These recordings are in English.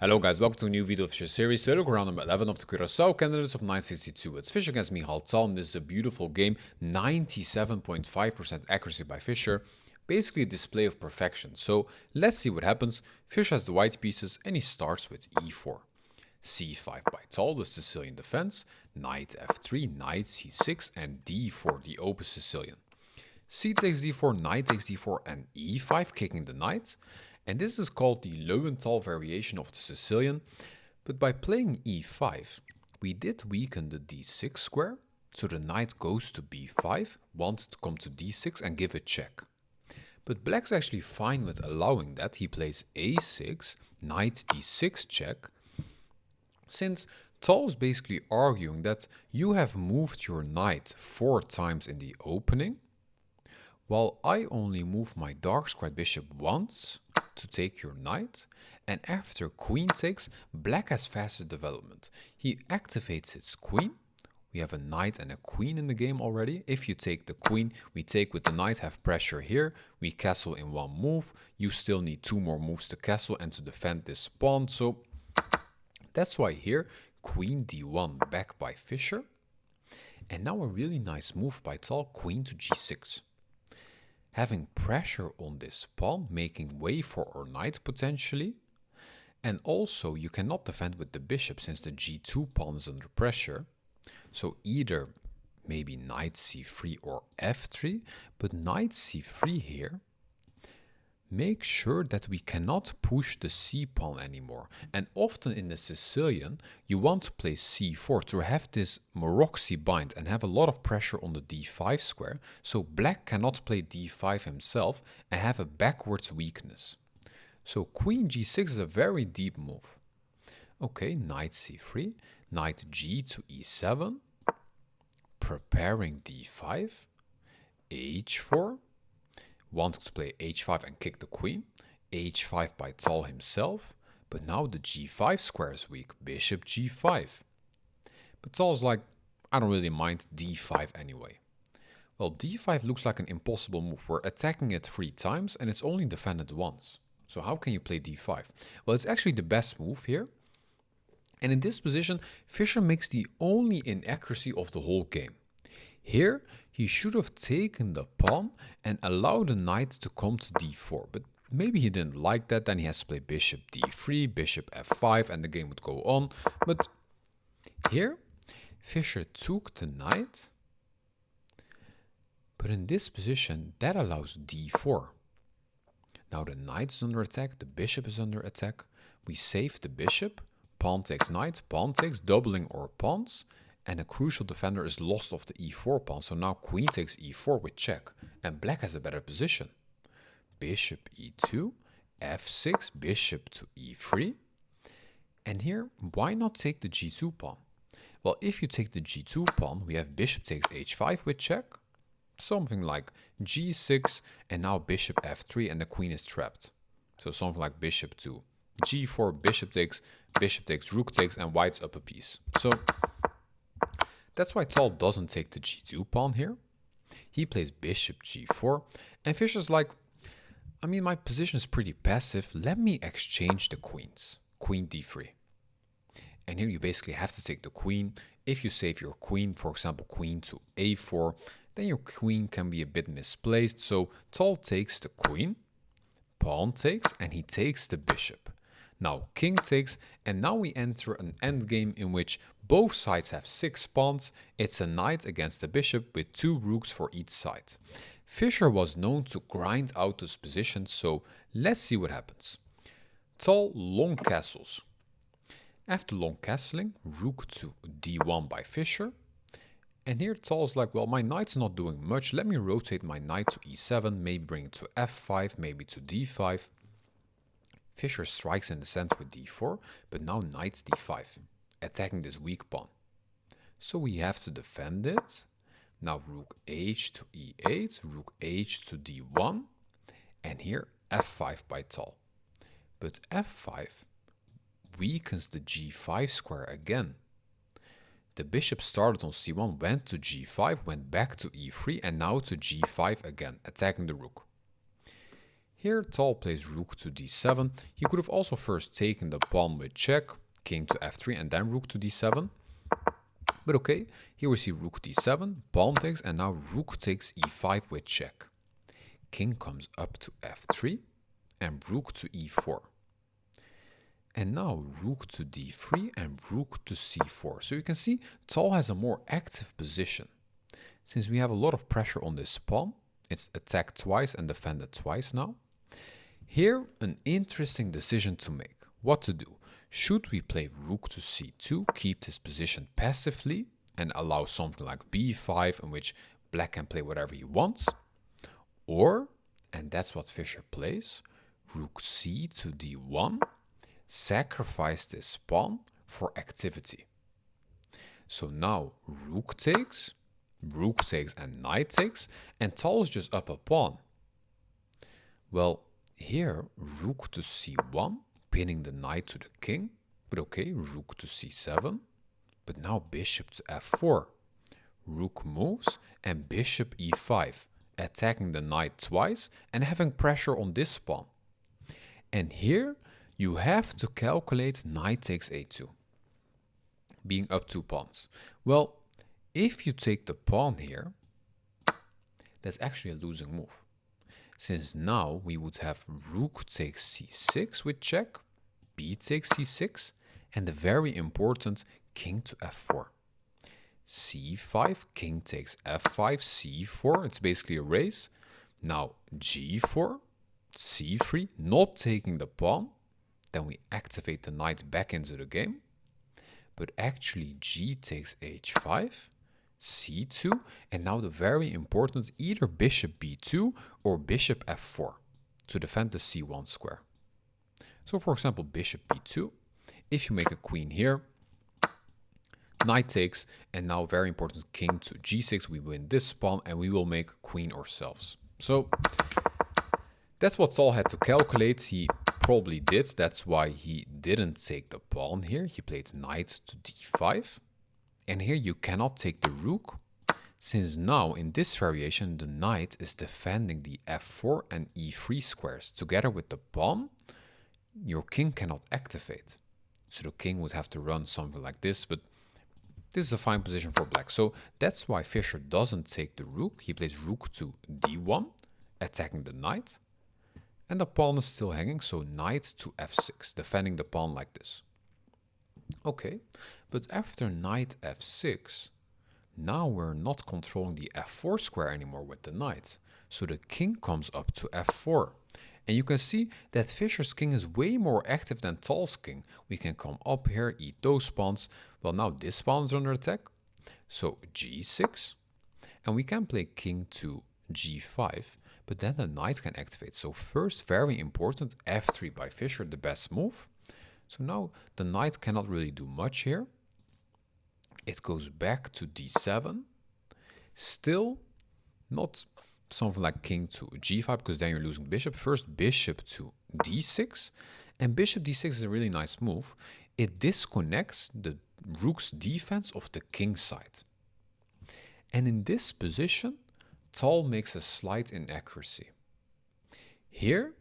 Hello guys, welcome to a new video of Fischer series. Today we're on number 11 of the Curaçao candidates of 962. It's Fischer against Mikhail Tal, and this is a beautiful game. 97.5% accuracy by Fischer. Basically a display of perfection. So let's see what happens. Fischer has the white pieces and he starts with e4. c5 by Tal, the Sicilian defense. Knight f3, knight c6 and d4, the open Sicilian. C takes d4, knight takes d4 and e5, kicking the knight. And this is called the Löwenthal variation of the Sicilian. But by playing e5, we did weaken the d6 square. So the knight goes to b5, wanted to come to d6 and give a check. But black's actually fine with allowing that. He plays a6, knight d6 check. Since Tal is basically arguing that you have moved your knight 4 times in the opening, while I only move my dark squared bishop once to take your knight, and after queen takes, black has faster development. He activates his queen. We have a knight and a queen in the game already. If you take the queen, we take with the knight, have pressure here. We castle in one move. You still need 2 more moves to castle and to defend this pawn. So that's why here, queen d1 back by Fischer. And now a really nice move by Tal, queen to g6. Having pressure on this pawn, making way for our knight potentially. And also you cannot defend with the bishop since the g2 pawn is under pressure. So either maybe knight c3 or f3, but knight c3 here, make sure that we cannot push the c pawn anymore. And often in the Sicilian, you want to play c4 to have this Maroczy bind and have a lot of pressure on the d5 square, so black cannot play d5 himself and have a backwards weakness. So queen g6 is a very deep move. Okay, knight c3, knight g to e7, preparing d5, h4, wanted to play h5 and kick the queen, h5 by Tal himself, but now the g5 square is weak, bishop g5. But Tal's like, I don't really mind d5 anyway. Well, d5 looks like an impossible move. We're attacking it 3 times and it's only defended once. So how can you play d5? Well, it's actually the best move here. And in this position, Fischer makes the only inaccuracy of the whole game. Here, he should have taken the pawn and allowed the knight to come to d4, but maybe he didn't like that, then he has to play bishop d3, bishop f5, and the game would go on. But here, Fischer took the knight, but in this position, that allows d4. Now the knight is under attack, the bishop is under attack. We save the bishop, pawn takes knight, pawn takes, doubling our pawns. And a crucial defender is lost of the e4 pawn, so now queen takes e4 with check, and black has a better position. Bishop e2, f6, bishop to e3. And here, why not take the g2 pawn? Well, if you take the g2 pawn, we have bishop takes h5 with check, something like g6, and now bishop f3, and the queen is trapped. So something like bishop to g4, bishop takes, rook takes, and white's up a piece. So that's why Tal doesn't take the g2 pawn here. He plays bishop g4. And Fischer's like, I mean, my position is pretty passive. Let me exchange the queens. Queen d3. And here you basically have to take the queen. If you save your queen, for example, queen to a4, then your queen can be a bit misplaced. So Tal takes the queen, pawn takes, and he takes the bishop. Now king takes, and now we enter an endgame in which both sides have 6 pawns. It's a knight against a bishop with 2 rooks for each side. Fischer was known to grind out this position, so let's see what happens. Tal long castles. After long castling, rook to d1 by Fischer. And here Tal's like, well, my knight's not doing much. Let me rotate my knight to e7, maybe bring it to f5, maybe to d5. Fischer strikes in the center with d4, but now knight d5, attacking this weak pawn. So we have to defend it. Now rook h to e8, rook h to d1, and here f5 by Tal. But f5 weakens the g5 square again. The bishop started on c1, went to g5, went back to e3, and now to g5 again, attacking the rook. Here Tal plays rook to d7. He could have also first taken the pawn with check, king to f3, and then rook to d7. But okay, here we see rook d7, pawn takes, and now rook takes e5 with check. King comes up to f3, and rook to e4. And now rook to d3 and rook to c4. So you can see Tal has a more active position. Since we have a lot of pressure on this pawn, it's attacked twice and defended twice now. Here, an interesting decision to make. What to do? Should we play rook to c2, keep this position passively, and allow something like b5 in which black can play whatever he wants? Or, and that's what Fischer plays, rook c to d1, sacrifice this pawn for activity. So now rook takes, and knight takes, and Tal is just up a pawn. Well, here rook to c1, pinning the knight to the king, but okay, rook to c7, but now bishop to f4. Rook moves and bishop e5, attacking the knight twice and having pressure on this pawn. And here you have to calculate knight takes a2, being up 2 pawns. Well, if you take the pawn here, that's actually a losing move. Since now we would have rook takes c6 with check, b takes c6, and the very important king to f4. c5, king takes f5, c4, it's basically a race. Now g4, c3, not taking the pawn, then we activate the knight back into the game. But actually g takes h5, c2, and now the very important either bishop b2 or bishop f4 to defend the c1 square. So for example, bishop b2, if you make a queen here, knight takes, and now very important king to g6, we win this pawn and we will make queen ourselves. So that's what Tal had to calculate. He probably did, that's why he didn't take the pawn here. He played knight to d5. And here you cannot take the rook, since now in this variation the knight is defending the f4 and e3 squares. Together with the pawn, your king cannot activate. So the king would have to run something like this, but this is a fine position for black. So that's why Fischer doesn't take the rook. He plays rook to d1, attacking the knight. And the pawn is still hanging, so knight to f6, defending the pawn like this. Okay, but after knight f6, now we're not controlling the f4 square anymore with the knight. So the king comes up to f4. And you can see that Fischer's king is way more active than Tal's king. We can come up here, eat those pawns. Well, now this pawn is under attack. So g6. And we can play king to g5. But then the knight can activate. So first, very important, f3 by Fischer, the best move. So now the knight cannot really do much here. It goes back to d7. Still not something like king to g5, because then you're losing bishop. First, bishop to d6. And bishop d6 is a really nice move. It disconnects the rook's defense of the king side. And in this position, Tal makes a slight inaccuracy. Here,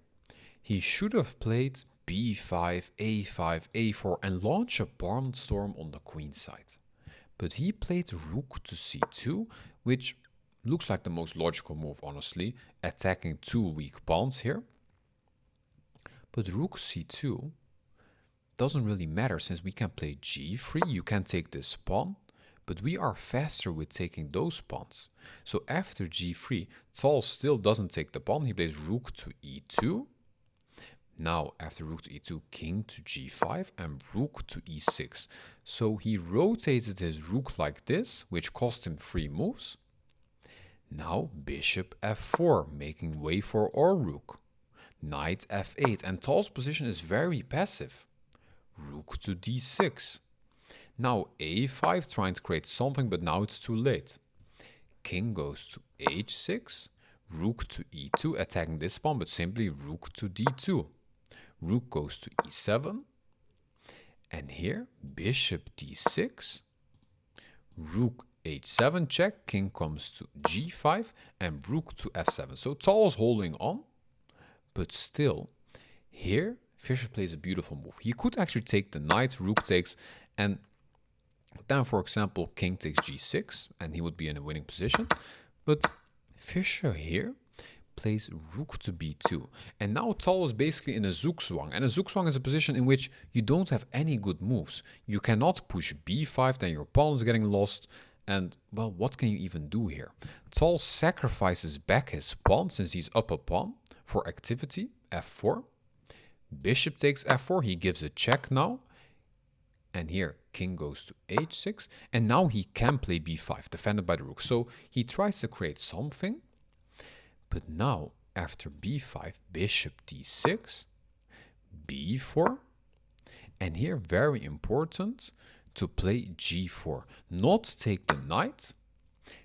he should have played b5, a5, a4 and launch a barnstorm on the queen side. But he played rook to c2, which looks like the most logical move, honestly, attacking 2 weak pawns here. But rook c2 doesn't really matter, since we can play g3, you can take this pawn, but we are faster with taking those pawns. So after g3, Tal still doesn't take the pawn, he plays rook to e2. Now, after rook to e2, king to g5 and rook to e6. So he rotated his rook like this, which cost him 3 moves. Now, bishop f4, making way for our rook. Knight f8, and Tal's position is very passive. Rook to d6. Now a5, trying to create something, but now it's too late. King goes to h6, rook to e2, attacking this pawn, but simply rook to d2. Rook goes to e7, and here bishop d6, rook h7 check, king comes to g5, and rook to f7. So Tal is holding on, But still, here, Fischer plays a beautiful move. He could actually take the knight, rook takes, and then, for example, king takes g6, and he would be in a winning position. But Fischer here plays rook to b2. And now Tal is basically in a zugzwang. And a zugzwang is a position in which you don't have any good moves. You cannot push b5, then your pawn is getting lost. And, well, what can you even do here? Tal sacrifices back his pawn, since he's up a pawn, for activity, f4. Bishop takes f4, he gives a check now. And here, king goes to h6. And now he can play b5, defended by the rook. So he tries to create something. But now, after b5, bishop d6, b4. And here, very important, to play g4. Not take the knight.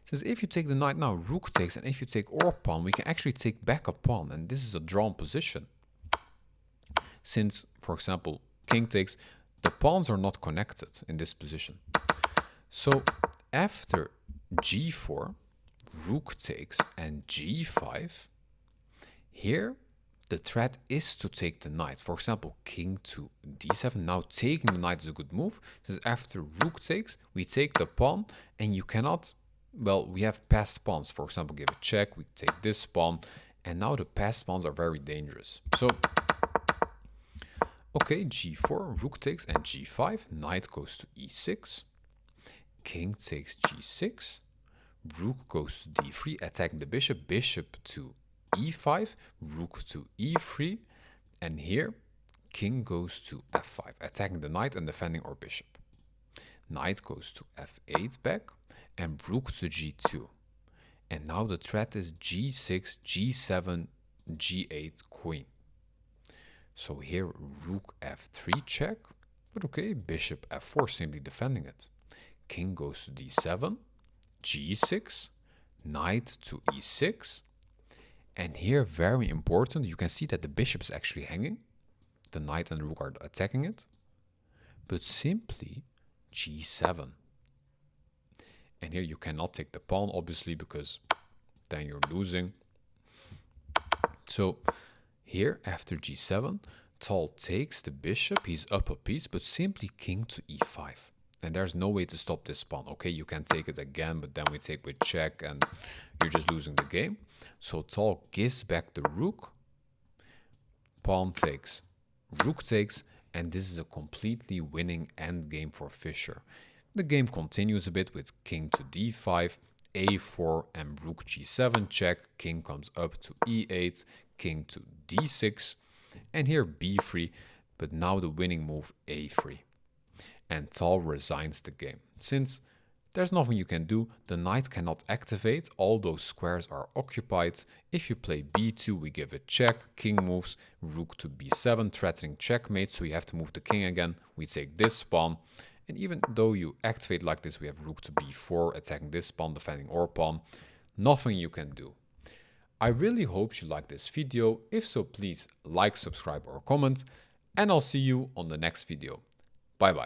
Since if you take the knight now, rook takes. And if you take our pawn, we can actually take back a pawn. And this is a drawn position. Since, for example, king takes, the pawns are not connected in this position. So after g4, rook takes, and g5, here the threat is to take the knight. For example, king to d7. Now taking the knight is a good move. Since after rook takes, we take the pawn, and you cannot, well, we have passed pawns. For example, give a check, we take this pawn, and now the passed pawns are very dangerous. So, okay, g4, rook takes, and g5, knight goes to e6, king takes g6, rook goes to d3, attacking the bishop, bishop to e5, rook to e3, and here, king goes to f5, attacking the knight and defending our bishop. Knight goes to f8 back, and rook to g2. And now the threat is g6, g7, g8, queen. So here, rook f3 check, but okay, bishop f4, simply defending it. King goes to d7, g6, knight to e6, and here, very important, you can see that the bishop is actually hanging. The knight and the rook are attacking it, but simply g7. And here you cannot take the pawn, obviously, because then you're losing. So here, after g7, Tal takes the bishop, he's up a piece, but simply king to e5. And there's no way to stop this pawn. Okay, you can take it again, but then we take with check, and you're just losing the game. So Tal gives back the rook, pawn takes, rook takes, and this is a completely winning endgame for Fischer. The game continues a bit with king to d5, a4, and rook g7 check. King comes up to e8, king to d6, and here b3, but now the winning move a3. And Tal resigns the game. Since there's nothing you can do, the knight cannot activate, all those squares are occupied. If you play b2, we give a check, king moves, rook to b7, threatening checkmate, so you have to move the king again. We take this pawn, and even though you activate like this, we have rook to b4, attacking this pawn, defending our pawn. Nothing you can do. I really hope you liked this video. If so, please like, subscribe, or comment, and I'll see you on the next video. Bye bye.